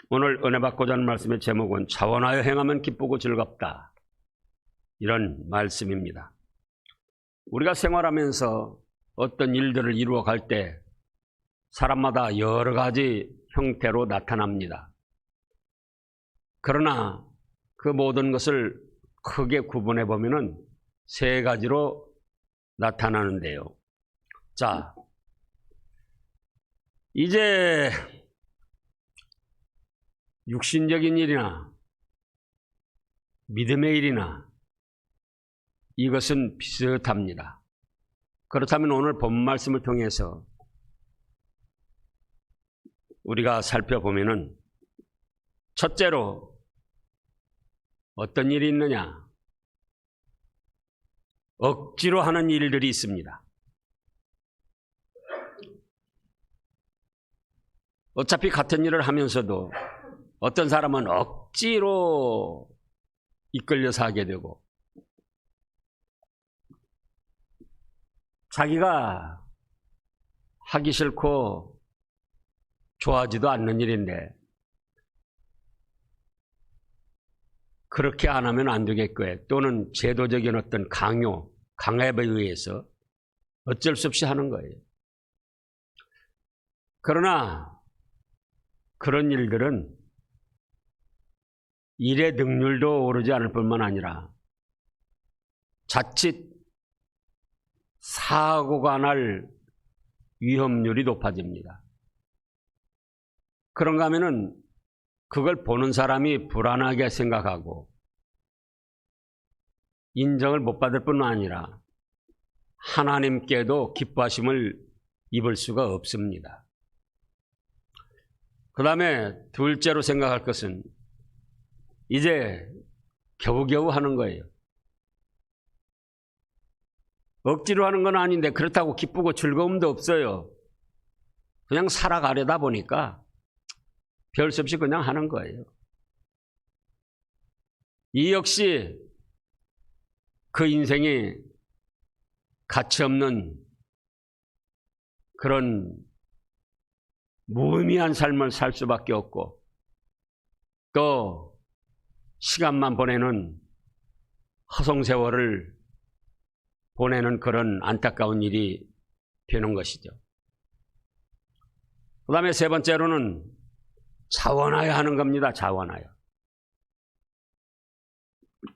오늘 은혜 받고자 하는 말씀의 제목은 자원하여 행하면 기쁘고 즐겁다, 이런 말씀입니다. 우리가 생활하면서 어떤 일들을 이루어 갈 때 사람마다 여러 가지 형태로 나타납니다. 그러나 그 모든 것을 크게 구분해 보면은 세 가지로 나타나는데요. 자, 이제 육신적인 일이나 믿음의 일이나 이것은 비슷합니다. 그렇다면 오늘 본 말씀을 통해서 우리가 살펴보면은 첫째로 어떤 일이 있느냐? 억지로 하는 일들이 있습니다. 어차피 같은 일을 하면서도 어떤 사람은 억지로 이끌려서 하게 되고, 자기가 하기 싫고 좋아하지도 않는 일인데 그렇게 안 하면 안 되겠고요. 또는 제도적인 어떤 강압에 의해서 어쩔 수 없이 하는 거예요. 그러나 그런 일들은 일의 능률도 오르지 않을 뿐만 아니라 자칫 사고가 날 위험률이 높아집니다. 그런가 하면은 그걸 보는 사람이 불안하게 생각하고 인정을 못 받을 뿐만 아니라 하나님께도 기뻐하심을 입을 수가 없습니다. 그 다음에 둘째로 생각할 것은 이제 겨우겨우 하는 거예요. 억지로 하는 건 아닌데 그렇다고 기쁘고 즐거움도 없어요. 그냥 살아가려다 보니까 별 수 없이 그냥 하는 거예요. 이 역시 그 인생이 가치 없는 그런 무의미한 삶을 살 수밖에 없고, 또 시간만 보내는 허송세월을 보내는 그런 안타까운 일이 되는 것이죠. 그 다음에 세 번째로는 자원하여 하는 겁니다. 자원하여.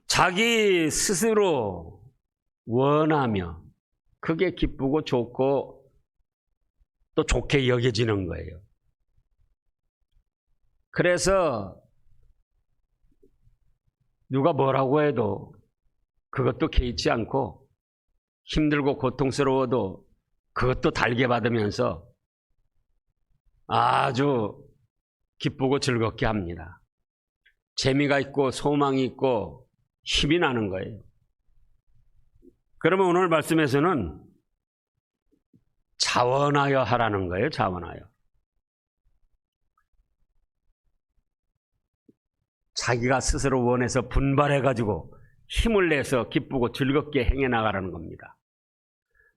자기 스스로 원하며 그게 기쁘고 좋고 또 좋게 여겨지는 거예요. 그래서 누가 뭐라고 해도 그것도 개의치 않고 힘들고 고통스러워도 그것도 달게 받으면서 아주 기쁘고 즐겁게 합니다. 재미가 있고 소망이 있고 힘이 나는 거예요. 그러면 오늘 말씀에서는 자원하여 하라는 거예요. 자원하여. 자기가 스스로 원해서 분발해가지고 힘을 내서 기쁘고 즐겁게 행해 나가라는 겁니다.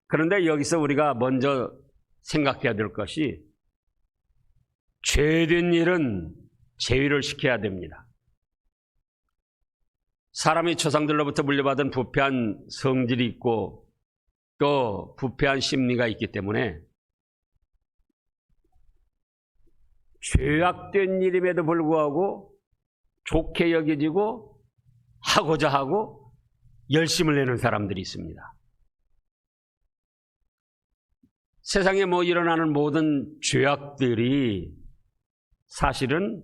그런데 여기서 우리가 먼저 생각해야 될 것이 죄된 일은 제위를 시켜야 됩니다. 사람이 조상들로부터 물려받은 부패한 성질이 있고 또 부패한 심리가 있기 때문에 죄악된 일임에도 불구하고 좋게 여겨지고 하고자 하고 열심을 내는 사람들이 있습니다. 세상에 일어나는 모든 죄악들이 사실은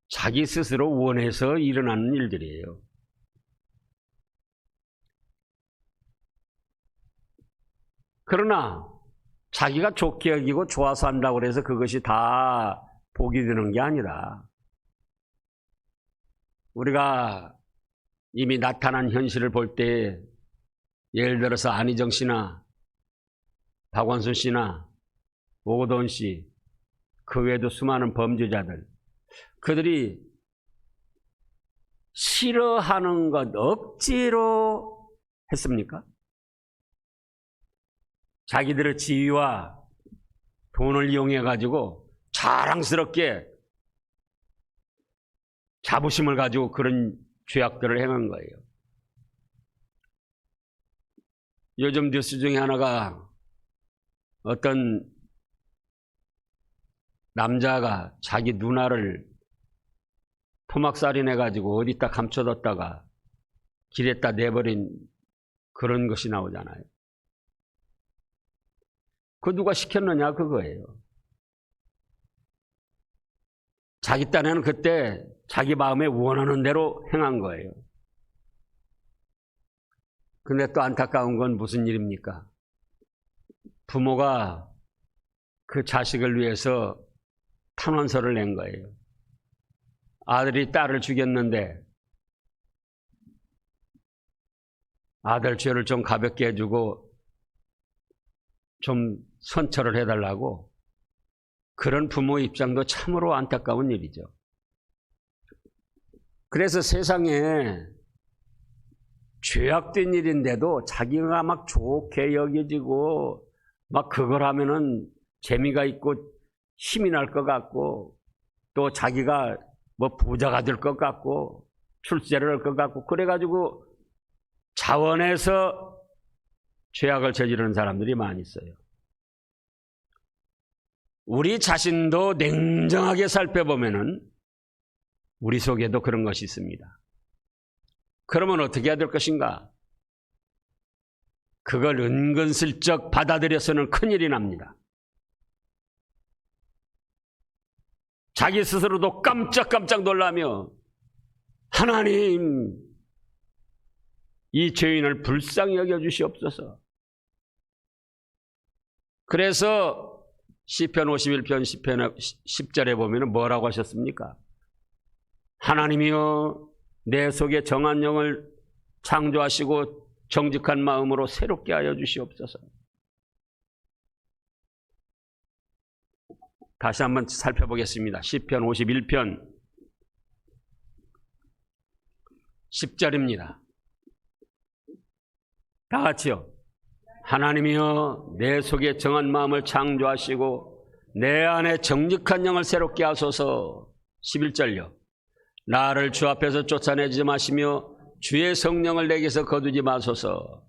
자기 스스로 원해서 일어나는 일들이에요. 그러나 자기가 좋게 여기고 좋아서 한다고 해서 그것이 다 복이 되는 게 아니라 우리가 이미 나타난 현실을 볼 때 예를 들어서 안희정 씨나 박원순 씨나 오거돈 씨, 그 외에도 수많은 범죄자들, 그들이 싫어하는 것 억지로 했습니까? 자기들의 지위와 돈을 이용해 가지고 자랑스럽게 자부심을 가지고 그런 죄악들을 행한 거예요. 요즘 뉴스 중에 하나가 어떤 남자가 자기 누나를 토막살인해가지고 어디다 감춰뒀다가 길에다 내버린 그런 것이 나오잖아요. 그 누가 시켰느냐 그거예요. 자기 딴에는 그때 자기 마음에 원하는 대로 행한 거예요. 근데 또 안타까운 건 무슨 일입니까? 부모가 그 자식을 위해서 탄원서를 낸 거예요. 아들이 딸을 죽였는데 아들 죄를 좀 가볍게 해주고 좀 선처를 해달라고. 그런 부모 입장도 참으로 안타까운 일이죠. 그래서 세상에 죄악된 일인데도 자기가 막 좋게 여겨지고 막 그걸 하면은 재미가 있고 힘이 날 것 같고 또 자기가 뭐 부자가 될 것 같고 출세를 할 것 같고 그래가지고 자원해서 죄악을 저지르는 사람들이 많이 있어요. 우리 자신도 냉정하게 살펴보면은 우리 속에도 그런 것이 있습니다. 그러면 어떻게 해야 될 것인가? 그걸 은근슬쩍 받아들여서는 큰일이 납니다. 자기 스스로도 깜짝깜짝 놀라며 하나님, 이 죄인을 불쌍히 여겨주시옵소서. 그래서 시편 51편 10절에 보면 뭐라고 하셨습니까? 하나님이여 내 속에 정한 영을 창조하시고 정직한 마음으로 새롭게 하여 주시옵소서. 다시 한번 살펴보겠습니다. 시편 51편 10절입니다. 다 같이요. 하나님이여 내 속에 정한 마음을 창조하시고 내 안에 정직한 영을 새롭게 하소서. 11절요. 나를 주 앞에서 쫓아내지 마시며 주의 성령을 내게서 거두지 마소서.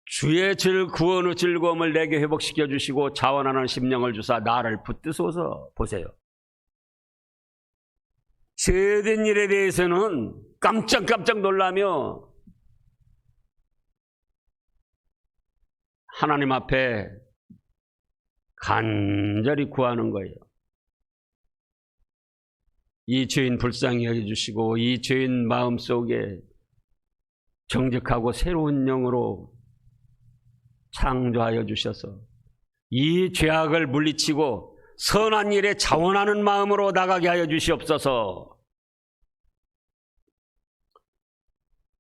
주의 구원의 즐거움을 내게 회복시켜 주시고 자원하는 심령을 주사 나를 붙드소서. 보세요. 죄된 일에 대해서는 깜짝깜짝 놀라며 하나님 앞에 간절히 구하는 거예요. 이 죄인 불쌍히 여겨주시고 이 죄인 마음속에 정직하고 새로운 영으로 창조하여 주셔서 이 죄악을 물리치고 선한 일에 자원하는 마음으로 나가게 하여 주시옵소서.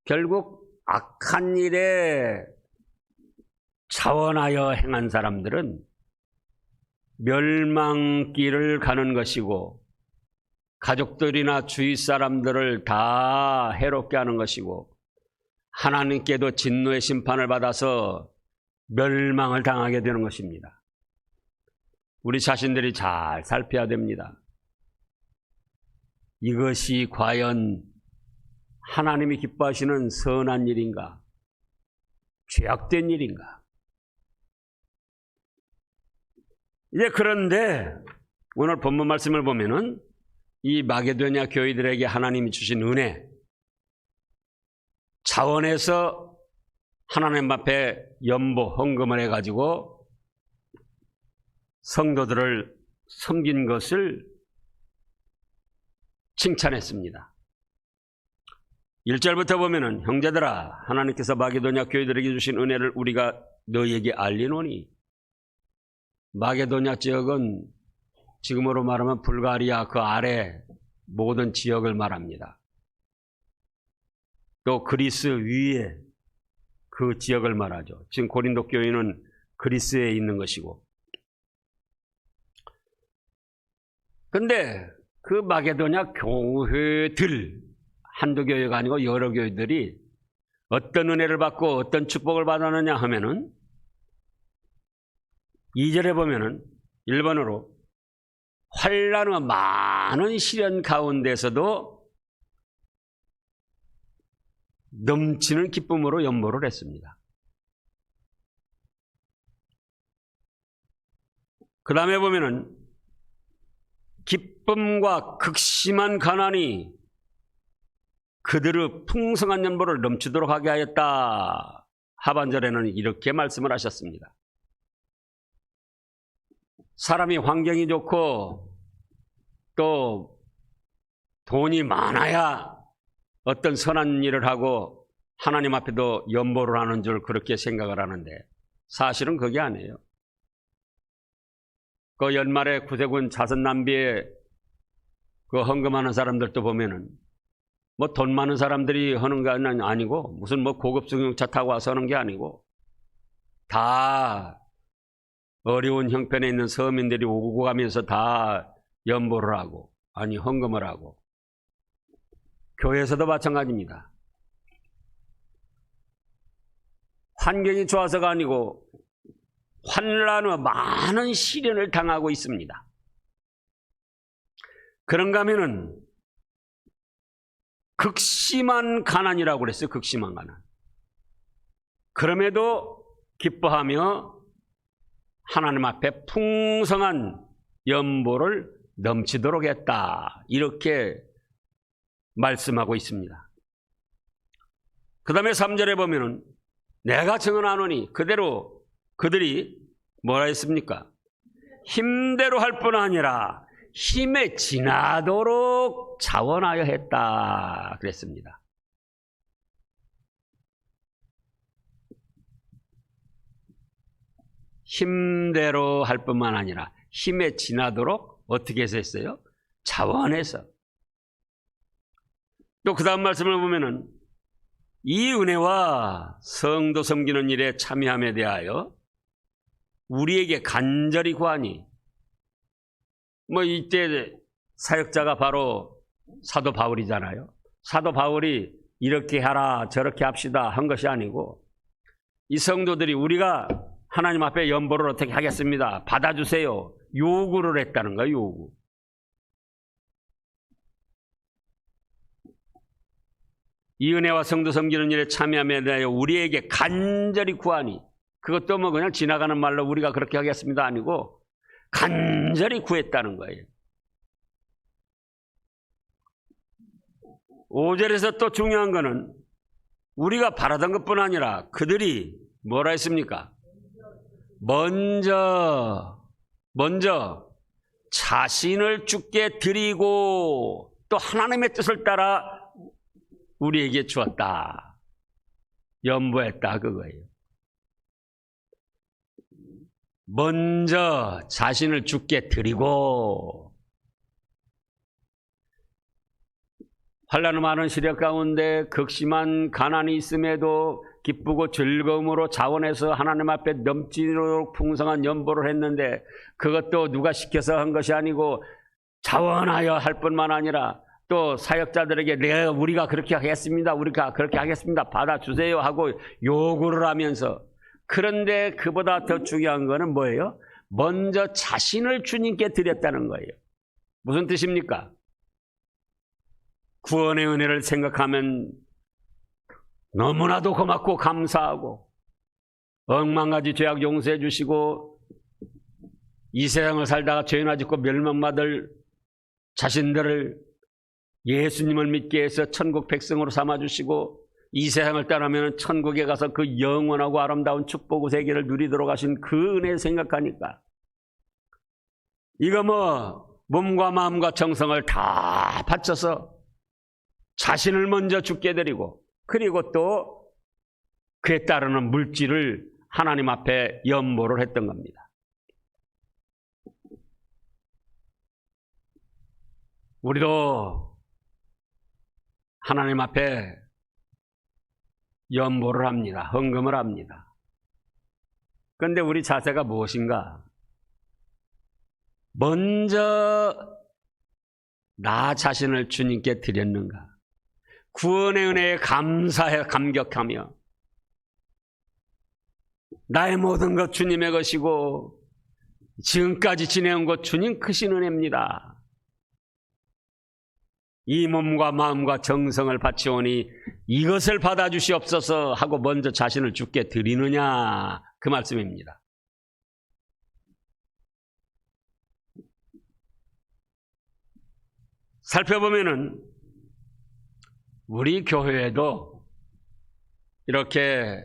결국 악한 일에 자원하여 행한 사람들은 멸망길을 가는 것이고 가족들이나 주위 사람들을 다 해롭게 하는 것이고 하나님께도 진노의 심판을 받아서 멸망을 당하게 되는 것입니다. 우리 자신들이 잘 살펴야 됩니다. 이것이 과연 하나님이 기뻐하시는 선한 일인가? 죄악된 일인가? 이제 그런데 오늘 본문 말씀을 보면은 이 마게도냐 교회들에게 하나님이 주신 은혜, 자원해서 하나님 앞에 연보, 헌금을 해가지고 성도들을 섬긴 것을 칭찬했습니다. 1절부터 보면은 형제들아 하나님께서 마게도냐 교회들에게 주신 은혜를 우리가 너희에게 알리노니. 마게도냐 지역은 지금으로 말하면 불가리아 그 아래 모든 지역을 말합니다. 또 그리스 위에 그 지역을 말하죠. 지금 고린도 교회는 그리스에 있는 것이고. 근데 그 마게도냐 교회들, 한두 교회가 아니고 여러 교회들이 어떤 은혜를 받고 어떤 축복을 받았느냐 하면은 2절에 보면은 1번으로 환난과 많은 시련 가운데서도 넘치는 기쁨으로 연보를 했습니다. 그 다음에 보면은 기쁨과 극심한 가난이 그들의 풍성한 연보를 넘치도록 하게 하였다. 하반절에는 이렇게 말씀을 하셨습니다. 사람이 환경이 좋고 또 돈이 많아야 어떤 선한 일을 하고 하나님 앞에도 연보를 하는 줄 그렇게 생각을 하는데 사실은 그게 아니에요. 그 연말에 구세군 자선 낭비에 그 헌금하는 사람들도 보면은 뭐 돈 많은 사람들이 하는 게 아니고 무슨 뭐 고급 승용차 타고 와서 하는 게 아니고 다 어려운 형편에 있는 서민들이 오고 가면서 다 연보를 하고 아니 헌금을 하고 교회에서도 마찬가지입니다. 환경이 좋아서가 아니고 환난과 많은 시련을 당하고 있습니다. 그런가 하면은 극심한 가난이라고 그랬어요. 극심한 가난. 그럼에도 기뻐하며 하나님 앞에 풍성한 연보를 넘치도록 했다. 이렇게 말씀하고 있습니다. 그 다음에 3절에 보면은 내가 증언하노니 그대로 그들이 뭐라 했습니까? 힘대로 할 뿐 아니라 힘에 지나도록 자원하여 했다 그랬습니다. 힘대로 할 뿐만 아니라 힘에 지나도록 어떻게 해서 했어요? 자원해서. 또 그 다음 말씀을 보면은 이 은혜와 성도 섬기는 일에 참여함에 대하여 우리에게 간절히 구하니 뭐 이때 사역자가 바로 사도 바울이잖아요. 사도 바울이 이렇게 하라 저렇게 합시다 한 것이 아니고 이 성도들이 우리가 하나님 앞에 연보를 어떻게 하겠습니다. 받아주세요. 요구를 했다는 거예요. 요구. 이 은혜와 성도 섬기는 일에 참여함에 대하여 우리에게 간절히 구하니 그것도 뭐 그냥 지나가는 말로 우리가 그렇게 하겠습니다 아니고 간절히 구했다는 거예요. 5절에서 또 중요한 거는 우리가 바라던 것뿐 아니라 그들이 뭐라 했습니까? 먼저 자신을 주께 드리고 또 하나님의 뜻을 따라 우리에게 주었다. 연보했다 그거예요. 먼저 자신을 주께 드리고 환난의 많은 시련 가운데 극심한 가난이 있음에도 기쁘고 즐거움으로 자원해서 하나님 앞에 넘치도록 풍성한 연보를 했는데 그것도 누가 시켜서 한 것이 아니고 자원하여 할 뿐만 아니라 또 사역자들에게 우리가 그렇게 하겠습니다. 우리가 그렇게 하겠습니다. 받아주세요 하고 요구를 하면서 그런데 그보다 더 중요한 거는 뭐예요? 먼저 자신을 주님께 드렸다는 거예요. 무슨 뜻입니까? 구원의 은혜를 생각하면 너무나도 고맙고 감사하고 억만가지 죄악 용서해 주시고 이 세상을 살다가 죄나 짓고 멸망받을 자신들을 예수님을 믿게 해서 천국 백성으로 삼아주시고 이 세상을 떠나면 천국에 가서 그 영원하고 아름다운 축복의 세계를 누리도록 하신 그 은혜 생각하니까 이거 뭐 몸과 마음과 정성을 다 바쳐서 자신을 먼저 주께 드리고 그리고 또 그에 따르는 물질을 하나님 앞에 연보를 했던 겁니다. 우리도 하나님 앞에 연보를 합니다. 헌금을 합니다. 그런데 우리 자세가 무엇인가? 먼저 나 자신을 주님께 드렸는가? 구원의 은혜에 감사해 감격하며 나의 모든 것 주님의 것이고 지금까지 지내온 것 주님 크신 은혜입니다. 이 몸과 마음과 정성을 바치오니 이것을 받아주시옵소서 하고 먼저 자신을 주께 드리느냐, 그 말씀입니다. 살펴보면은 우리 교회에도 이렇게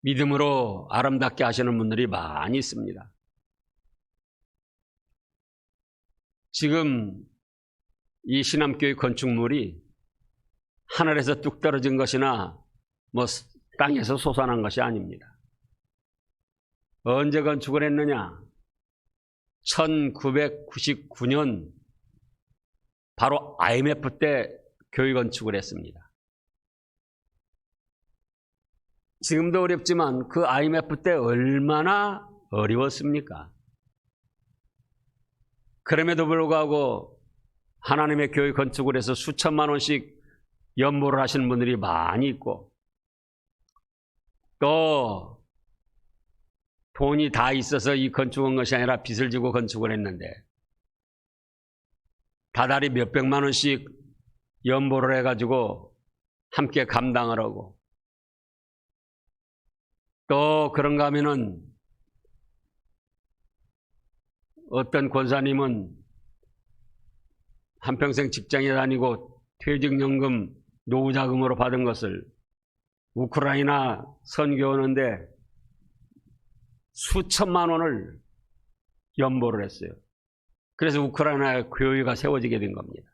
믿음으로 아름답게 하시는 분들이 많이 있습니다. 지금 이 신암교회 건축물이 하늘에서 뚝 떨어진 것이나 뭐 땅에서 솟아난 것이 아닙니다. 언제 건축을 했느냐? 1999년 바로 IMF 때 교회 건축을 했습니다. 지금도 어렵지만 그 IMF 때 얼마나 어려웠습니까? 그럼에도 불구하고 하나님의 교회 건축을 해서 수천만 원씩 연보를 하시는 분들이 많이 있고, 또 돈이 다 있어서 이 건축한 것이 아니라 빚을 지고 건축을 했는데 다달이 몇백만 원씩 연보를 해가지고 함께 감당을 하고, 또 그런가 하면은 어떤 권사님은 한평생 직장에 다니고 퇴직연금 노후자금으로 받은 것을 우크라이나 선교하는데 수천만 원을 연보를 했어요. 그래서 우크라이나에 교회가 세워지게 된 겁니다.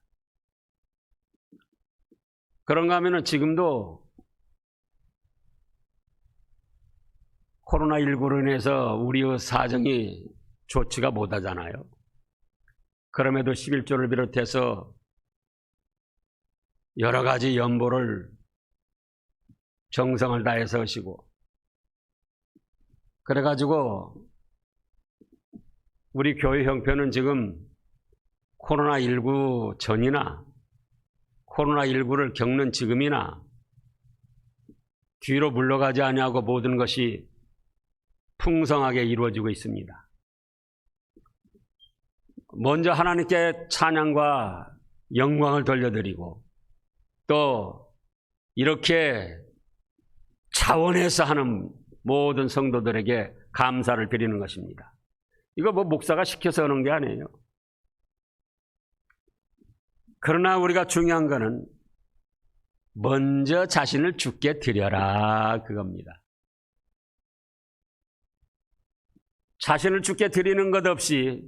그런가 하면은 지금도 코로나19로 인해서 우리의 사정이 좋지가 못하잖아요. 그럼에도 11조를 비롯해서 여러 가지 연보를 정성을 다해서 하시고, 그래가지고 우리 교회 형편은 지금 코로나19 전이나 코로나19를 겪는 지금이나 뒤로 물러가지 아니하고 모든 것이 풍성하게 이루어지고 있습니다. 먼저 하나님께 찬양과 영광을 돌려드리고, 또 이렇게 차원에서 하는 모든 성도들에게 감사를 드리는 것입니다. 이거 뭐 목사가 시켜서 하는 게 아니에요. 그러나 우리가 중요한 거는 먼저 자신을 주께 드려라, 그겁니다. 자신을 주께 드리는 것 없이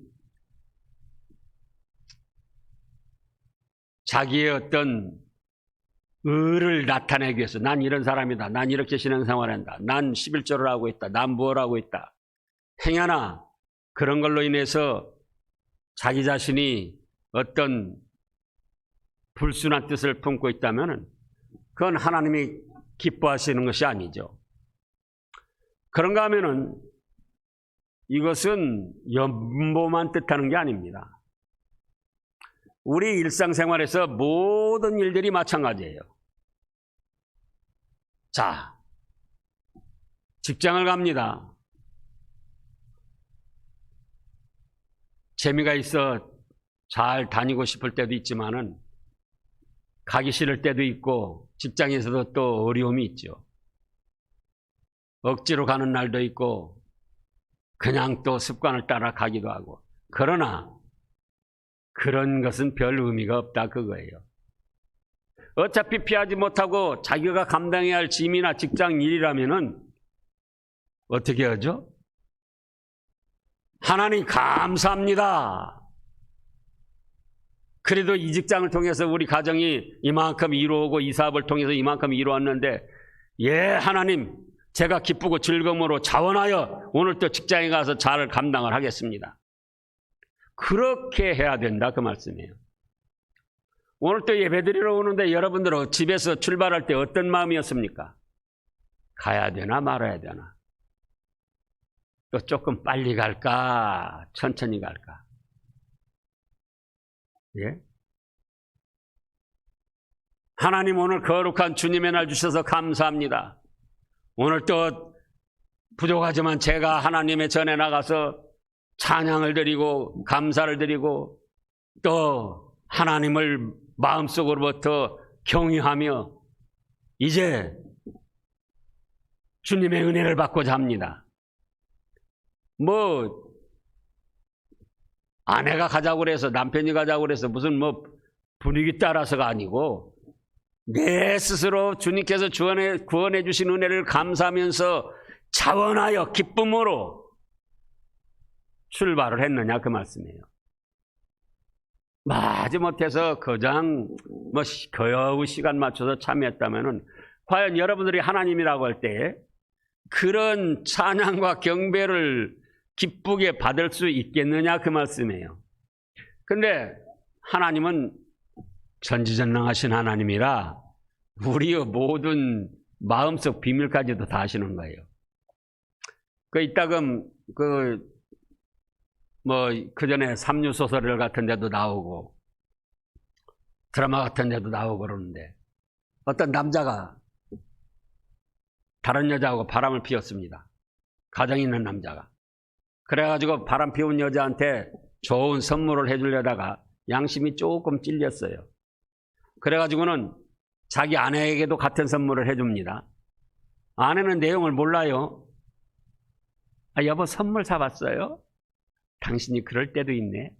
자기의 어떤 의를 나타내기 위해서 난 이런 사람이다, 난 이렇게 신앙생활한다, 난 11조를 하고 있다, 난 뭘 하고 있다, 행여나 그런 걸로 인해서 자기 자신이 어떤 불순한 뜻을 품고 있다면 그건 하나님이 기뻐하시는 것이 아니죠. 그런가 하면은 이것은 연보만 뜻하는 게 아닙니다. 우리 일상생활에서 모든 일들이 마찬가지예요. 자, 직장을 갑니다. 재미가 있어 잘 다니고 싶을 때도 있지만은 가기 싫을 때도 있고, 직장에서도 또 어려움이 있죠. 억지로 가는 날도 있고 그냥 또 습관을 따라 가기도 하고. 그러나 그런 것은 별 의미가 없다, 그거예요. 어차피 피하지 못하고 자기가 감당해야 할 짐이나 직장 일이라면은 어떻게 하죠? 하나님 감사합니다. 그래도 이 직장을 통해서 우리 가정이 이만큼 이루어오고 이 사업을 통해서 이만큼 이루었는데, 예, 하나님 제가 기쁘고 즐거움으로 자원하여 오늘 또 직장에 가서 잘 감당을 하겠습니다. 그렇게 해야 된다, 그 말씀이에요. 오늘 또 예배드리러 오는데 여러분들은 집에서 출발할 때 어떤 마음이었습니까? 가야 되나 말아야 되나? 또 조금 빨리 갈까? 천천히 갈까? 예? 하나님 오늘 거룩한 주님의 날 주셔서 감사합니다. 오늘 또 부족하지만 제가 하나님의 전에 나가서 찬양을 드리고 감사를 드리고 또 하나님을 마음속으로부터 경외하며 이제 주님의 은혜를 받고자 합니다. 뭐 아내가 가자고 그래서 남편이 가자고 그래서 무슨 뭐 분위기 따라서가 아니고 내 스스로 주님께서 구원해 주신 은혜를 감사하면서 자원하여 기쁨으로 출발을 했느냐 그 말씀이에요. 마지못해서 거장 뭐 겨우 시간 맞춰서 참여했다면은 과연 여러분들이 하나님이라고 할 때 그런 찬양과 경배를 기쁘게 받을 수 있겠느냐 그 말씀이에요. 근데 하나님은 전지전능하신 하나님이라 우리의 모든 마음속 비밀까지도 다 아시는 거예요. 이따금 그 전에 삼류소설 같은 데도 나오고 드라마 같은 데도 나오고 그러는데 어떤 남자가 다른 여자하고 바람을 피웠습니다. 가정 있는 남자가. 그래가지고 바람 피운 여자한테 좋은 선물을 해주려다가 양심이 조금 찔렸어요. 그래가지고는 자기 아내에게도 같은 선물을 해줍니다. 아내는 내용을 몰라요. 여보 선물 사봤어요? 당신이 그럴 때도 있네.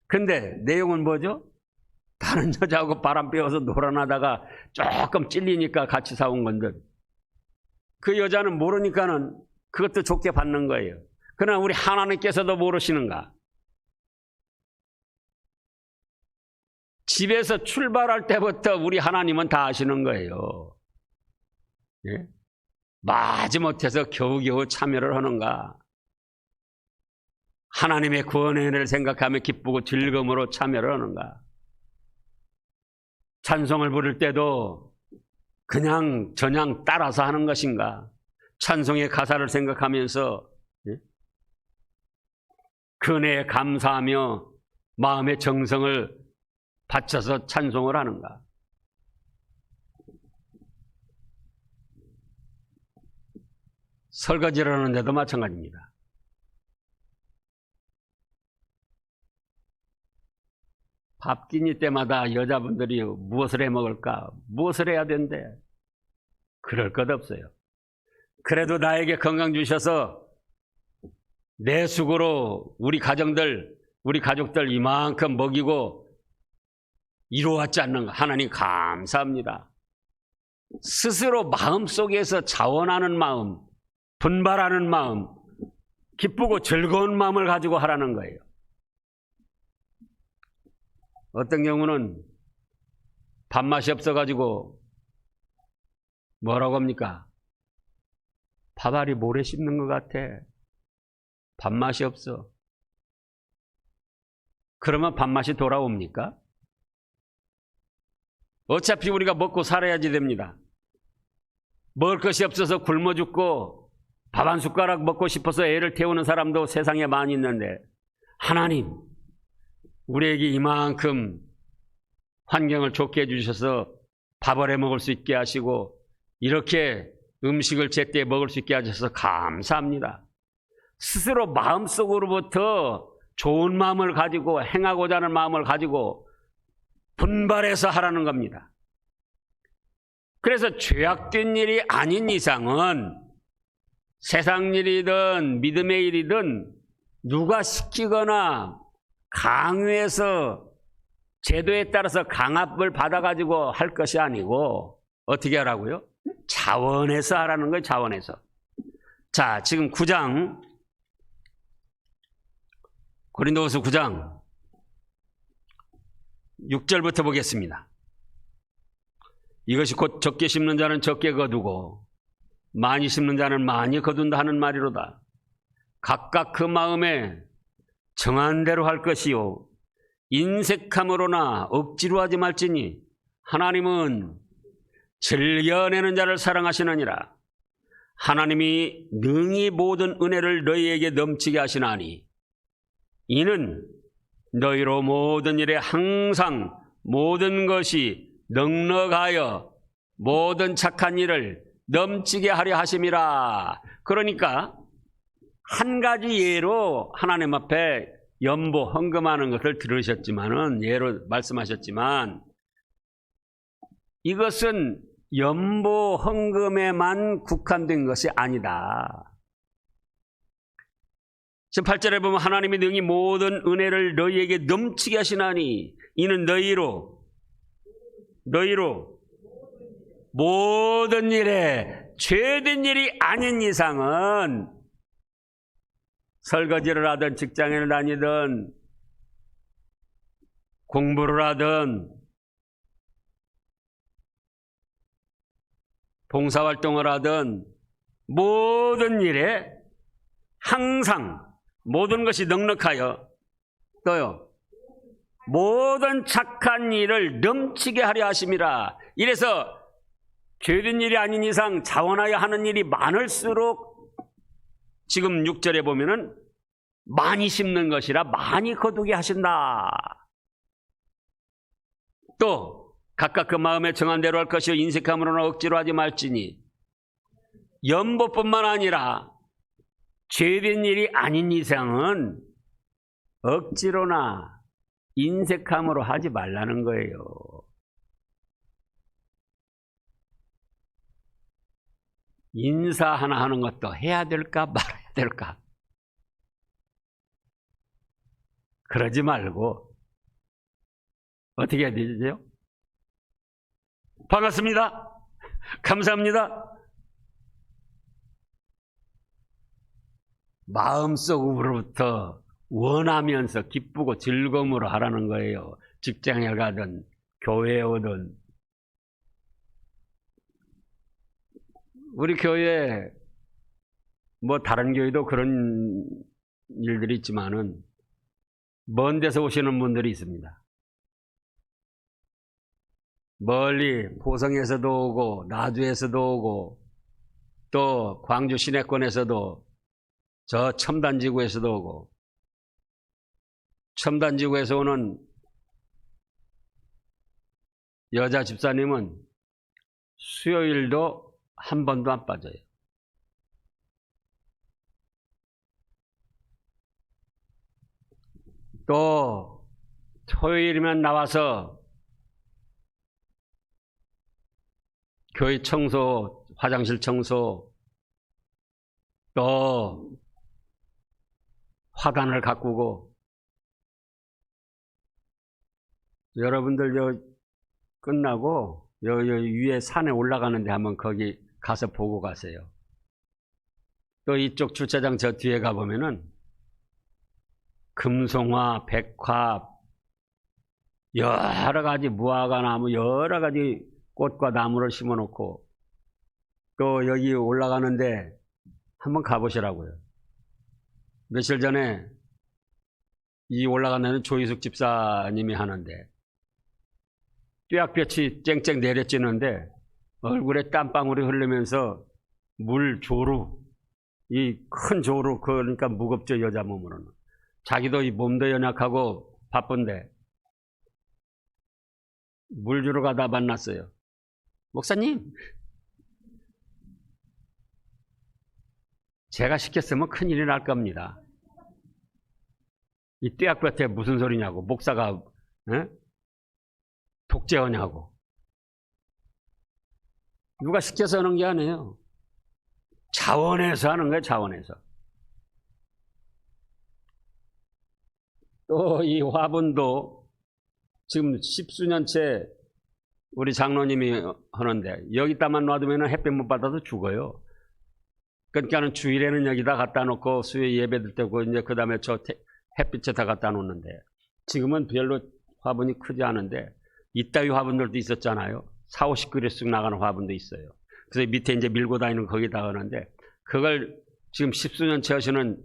근데 내용은 뭐죠? 다른 여자하고 바람 피워서 놀아나다가 조금 찔리니까 같이 사온 건데 그 여자는 모르니까는 그것도 좋게 받는 거예요. 그러나 우리 하나님께서도 모르시는가? 집에서 출발할 때부터 우리 하나님은 다 아시는 거예요. 예? 마지못해서 겨우겨우 참여를 하는가? 하나님의 구원의 은혜를 생각하며 기쁘고 즐거움으로 참여를 하는가? 찬송을 부를 때도 그냥 저냥 따라서 하는 것인가? 찬송의 가사를 생각하면서 그 은혜에 감사하며 마음의 정성을 바쳐서 찬송을 하는가? 설거지를 하는데도 마찬가지입니다. 밥기니 때마다 여자분들이 무엇을 해 먹을까? 무엇을 해야 된대? 그럴 것 없어요. 그래도 나에게 건강 주셔서 내 수고로 우리 가족들 이만큼 먹이고 이루어왔지 않는가? 하나님 감사합니다. 스스로 마음속에서 자원하는 마음, 분발하는 마음, 기쁘고 즐거운 마음을 가지고 하라는 거예요. 어떤 경우는 밥맛이 없어가지고 뭐라고 합니까? 밥알이 모래 씹는 것 같아. 밥맛이 없어. 그러면 밥맛이 돌아옵니까? 어차피 우리가 먹고 살아야지 됩니다. 먹을 것이 없어서 굶어 죽고 밥 한 숟가락 먹고 싶어서 애를 태우는 사람도 세상에 많이 있는데 하나님 우리에게 이만큼 환경을 좋게 해주셔서 밥을 해 먹을 수 있게 하시고 이렇게 음식을 제때 먹을 수 있게 하셔서 감사합니다. 스스로 마음속으로부터 좋은 마음을 가지고 행하고자 하는 마음을 가지고 분발해서 하라는 겁니다. 그래서 죄악된 일이 아닌 이상은 세상 일이든 믿음의 일이든 누가 시키거나 강요해서 제도에 따라서 강압을 받아가지고 할 것이 아니고 어떻게 하라고요? 자원해서 하라는 거예요. 자원해서. 자, 지금 9장 고린도후서 9장 6절부터 보겠습니다. 이것이 곧 적게 심는 자는 적게 거두고 많이 심는 자는 많이 거둔다 하는 말이로다. 각각 그 마음에 정한 대로 할 것이요 인색함으로나 억지로 하지 말지니 하나님은 즐겨내는 자를 사랑하시느니라. 하나님이 능히 모든 은혜를 너희에게 넘치게 하시나니 이는 너희로 모든 일에 항상 모든 것이 넉넉하여 모든 착한 일을 넘치게 하려 하심이라. 그러니까 한 가지 예로 하나님 앞에 연보 헌금하는 것을 들으셨지만은, 예로 말씀하셨지만, 이것은 연보 헌금에만 국한된 것이 아니다. 18절에 보면 하나님이 능히 모든 은혜를 너희에게 넘치게 하시나니 이는 너희로 모든 일에 죄된 일이 아닌 이상은, 설거지를 하든 직장을 다니든 공부를 하든 봉사활동을 하든 모든 일에 항상 모든 것이 넉넉하여 또요 모든 착한 일을 넘치게 하려 하심이라. 이래서 죄된 일이 아닌 이상 자원하여 하는 일이 많을수록 지금 6절에 보면은 많이 심는 것이라 많이 거두게 하신다. 또 각각 그 마음에 정한 대로 할 것이요 인색함으로나 억지로 하지 말지니. 연보뿐만 아니라 죄된 일이 아닌 이상은 억지로나 인색함으로 하지 말라는 거예요. 인사 하나 하는 것도 해야 될까 말아야 될까? 그러지 말고 어떻게 해야 되죠? 반갑습니다. 감사합니다. 마음속으로부터 원하면서 기쁘고 즐거움으로 하라는 거예요. 직장에 가든 교회에 오든. 우리 교회 뭐 다른 교회도 그런 일들이 있지만은 먼 데서 오시는 분들이 있습니다. 멀리 포성에서도 오고 나주에서도 오고 또 광주 시내권에서도 저 첨단지구에서도 오고. 첨단지구에서 오는 여자 집사님은 수요일도 한 번도 안 빠져요. 또 토요일이면 나와서 교회 청소, 화장실 청소, 또 화단을 가꾸고. 여러분들 끝나고 위에 산에 올라가는데 한번 거기 가서 보고 가세요. 또 이쪽 주차장 저 뒤에 가보면은 금송화, 백화, 여러 가지 무화과 나무, 여러 가지 꽃과 나무를 심어 놓고, 또 여기 올라가는데 한번 가보시라고요. 며칠 전에 이 올라가는 데는 조희숙 집사님이 하는데 뙤약볕이 쨍쨍 내려지는데 얼굴에 땀방울이 흐르면서 물 조루, 이 큰 조루, 그러니까 무겁죠, 여자 몸으로는. 자기도 이 몸도 연약하고 바쁜데 물 주러 가다 만났어요. 목사님, 제가 시켰으면 큰일이 날 겁니다. 이 뙤약볕에 무슨 소리냐고, 목사가 독재하냐고. 누가 시켜서 하는 게 아니에요. 자원해서 하는 거예요, 자원해서. 또 이 화분도 지금 10수년째 우리 장로님이 하는데 여기다만 놔두면 햇빛 못 받아도 죽어요. 그러니까는 주일에는 여기다 갖다 놓고 수요 예배 들 때고 이제 그 다음에 저 햇빛에다 갖다 놓는데, 지금은 별로 화분이 크지 않은데 이따위 화분들도 있었잖아요. 4, 50그릇씩 나가는 화분도 있어요. 그래서 밑에 이제 밀고 다니는 거기다 하는데, 그걸 지금 10수년째 하시는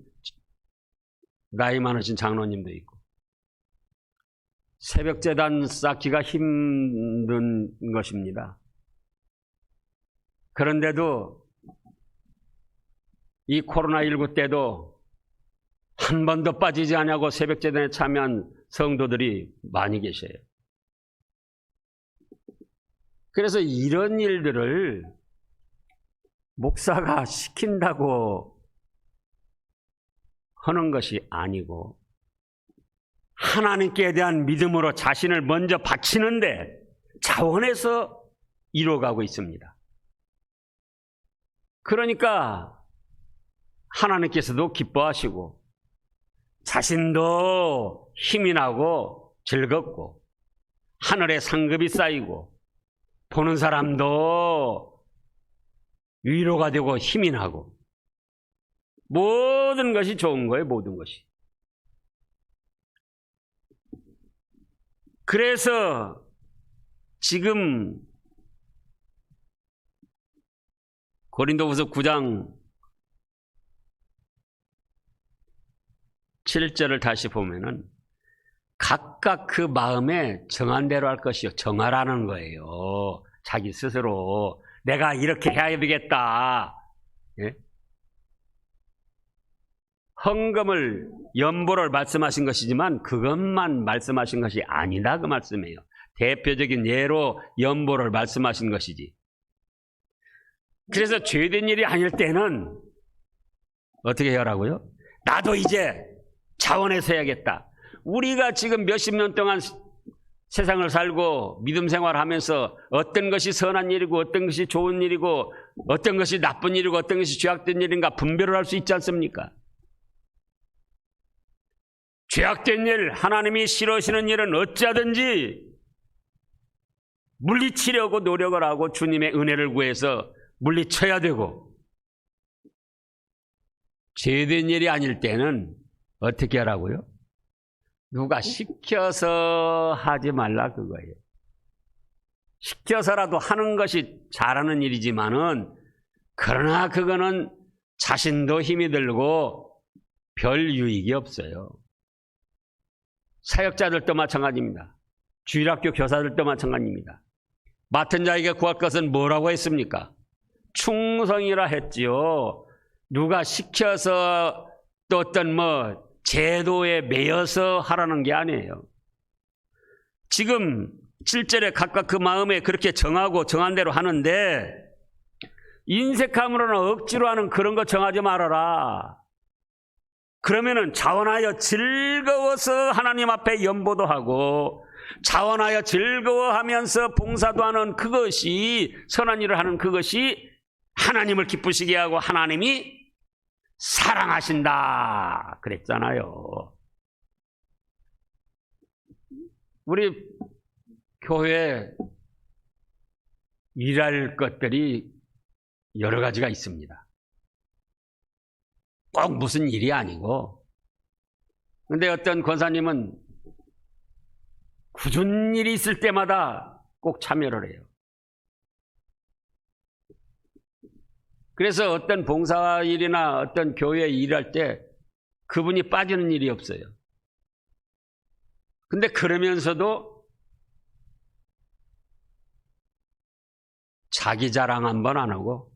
나이 많으신 장로님도 있고. 새벽재단 쌓기가 힘든 것입니다. 그런데도 이 코로나19 때도 한 번도 빠지지 않냐고 새벽재단에 참여한 성도들이 많이 계셔요. 그래서 이런 일들을 목사가 시킨다고 하는 것이 아니고 하나님께 대한 믿음으로 자신을 먼저 바치는데 자원해서 이루어가고 있습니다. 그러니까 하나님께서도 기뻐하시고 자신도 힘이 나고 즐겁고 하늘에 상급이 쌓이고 보는 사람도 위로가 되고 힘이 나고 모든 것이 좋은 거예요. 모든 것이. 그래서 지금 고린도후서 9장 7절을 다시 보면은 각각 그 마음에 정한 대로 할 것이요. 정하라는 거예요. 자기 스스로 내가 이렇게 해야 되겠다. 예? 헌금을 연보를 말씀하신 것이지만 그것만 말씀하신 것이 아니다 그 말씀이에요. 대표적인 예로 연보를 말씀하신 것이지. 그래서 죄된 일이 아닐 때는 어떻게 하라고요? 나도 이제 자원해서 해야겠다. 우리가 지금 몇십 년 동안 세상을 살고 믿음 생활하면서 어떤 것이 선한 일이고 어떤 것이 좋은 일이고 어떤 것이 나쁜 일이고 어떤 것이 죄악된 일인가 분별을 할 수 있지 않습니까? 죄악된 일, 하나님이 싫어하시는 일은 어찌하든지 물리치려고 노력을 하고 주님의 은혜를 구해서 물리쳐야 되고 죄된 일이 아닐 때는 어떻게 하라고요? 누가 시켜서 하지 말라 그거예요. 시켜서라도 하는 것이 잘하는 일이지만은 그러나 그거는 자신도 힘이 들고 별 유익이 없어요. 사역자들도 마찬가지입니다. 주일학교 교사들도 마찬가지입니다. 맡은 자에게 구할 것은 뭐라고 했습니까? 충성이라 했지요. 누가 시켜서 또 어떤 제도에 매여서 하라는 게 아니에요. 지금 7절에 각각 그 마음에 그렇게 정하고 정한 대로 하는데 인색함으로는 억지로 하는 그런 거 정하지 말아라. 그러면은 자원하여 즐거워서 하나님 앞에 연보도 하고 자원하여 즐거워하면서 봉사도 하는 그것이 선한 일을 하는 그것이 하나님을 기쁘시게 하고 하나님이 사랑하신다 그랬잖아요. 우리 교회에 일할 것들이 여러 가지가 있습니다. 꼭 무슨 일이 아니고 근데 어떤 권사님은 굳은 일이 있을 때마다 꼭 참여를 해요. 그래서 어떤 봉사일이나 어떤 교회에 일할 때 그분이 빠지는 일이 없어요. 근데 그러면서도 자기 자랑 한 번 안 하고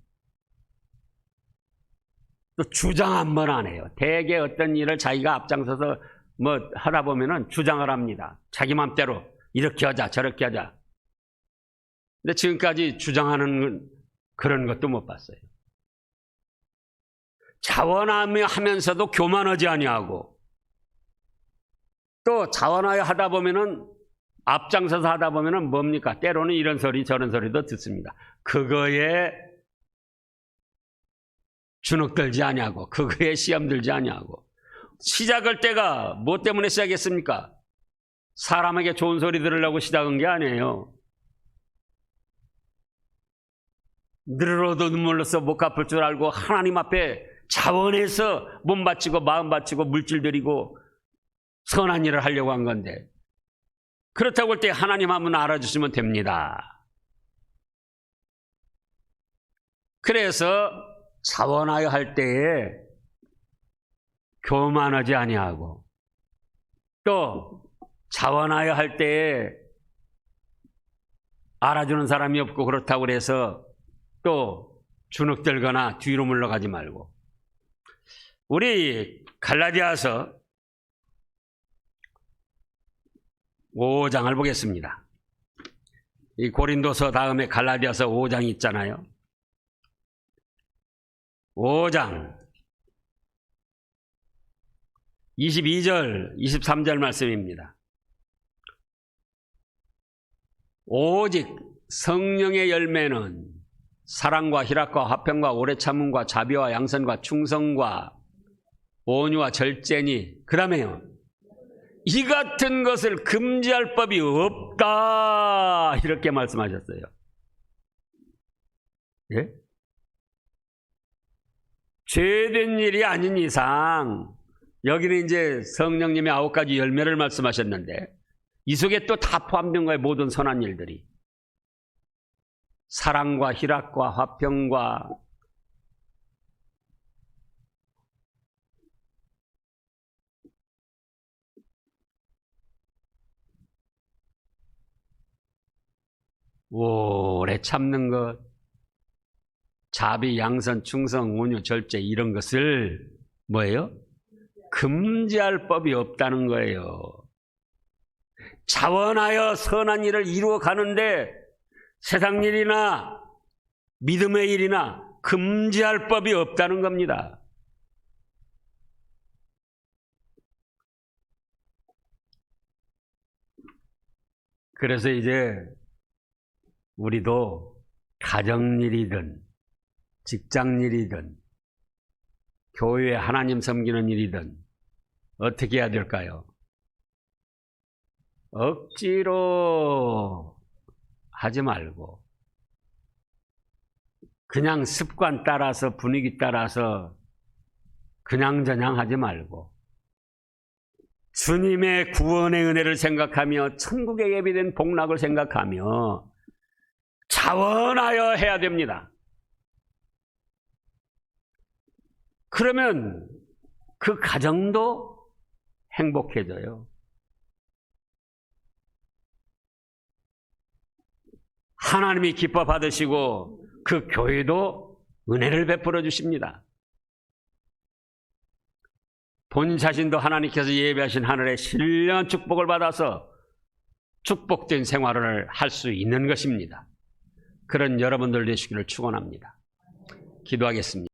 또 주장 한 번 안 해요. 대개 어떤 일을 자기가 앞장서서 하다 보면은 주장을 합니다. 자기 맘대로 이렇게 하자 저렇게 하자. 근데 지금까지 주장하는 그런 것도 못 봤어요. 자원하며 하면서도 교만하지 아니하고 또 자원하여 하다 보면은 앞장서서 하다 보면은 뭡니까? 때로는 이런 소리 저런 소리도 듣습니다. 그거에 주눅들지 아니하고 그거에 시험 들지 아니하고 시작할 때가 뭐 때문에 시작했습니까? 사람에게 좋은 소리 들으려고 시작한 게 아니에요. 늘어도 눈물로써 못 갚을 줄 알고 하나님 앞에 자원해서 몸 바치고 마음 바치고 물질 들이고 선한 일을 하려고 한 건데 그렇다고 할 때 하나님 한번 알아주시면 됩니다. 그래서 자원하여 할 때에 교만하지 아니하고 또 자원하여 할 때에 알아주는 사람이 없고 그렇다고 해서 또 주눅들거나 뒤로 물러가지 말고 우리 갈라디아서 5장을 보겠습니다. 이 고린도서 다음에 갈라디아서 5장이 있잖아요. 5장 22절 23절 말씀입니다. 오직 성령의 열매는 사랑과 희락과 화평과 오래 참음과 자비와 양선과 충성과 온유와 절제니, 그 다음에요, 이 같은 것을 금지할 법이 없다, 이렇게 말씀하셨어요. 예? 죄된 일이 아닌 이상, 여기는 이제 성령님의 9가지 열매를 말씀하셨는데, 이 속에 또 다 포함된 거예요. 모든 선한 일들이. 사랑과 희락과 화평과 오래 참는 것, 자비, 양선, 충성, 온유, 절제, 이런 것을 뭐예요? 금지할 법이 없다는 거예요. 자원하여 선한 일을 이루어 가는데 세상 일이나 믿음의 일이나 금지할 법이 없다는 겁니다. 그래서 이제 우리도 가정일이든 직장일이든 교회 하나님 섬기는 일이든 어떻게 해야 될까요? 억지로 하지 말고 그냥 습관 따라서 분위기 따라서 그냥저냥 하지 말고 주님의 구원의 은혜를 생각하며 천국에 예비된 복락을 생각하며 자원하여 해야 됩니다. 그러면 그 가정도 행복해져요. 하나님이 기뻐 받으시고 그 교회도 은혜를 베풀어 주십니다. 본 자신도 하나님께서 예비하신 하늘의 신령한 축복을 받아서 축복된 생활을 할 수 있는 것입니다. 그런 여러분들 되시기를 축원합니다. 기도하겠습니다.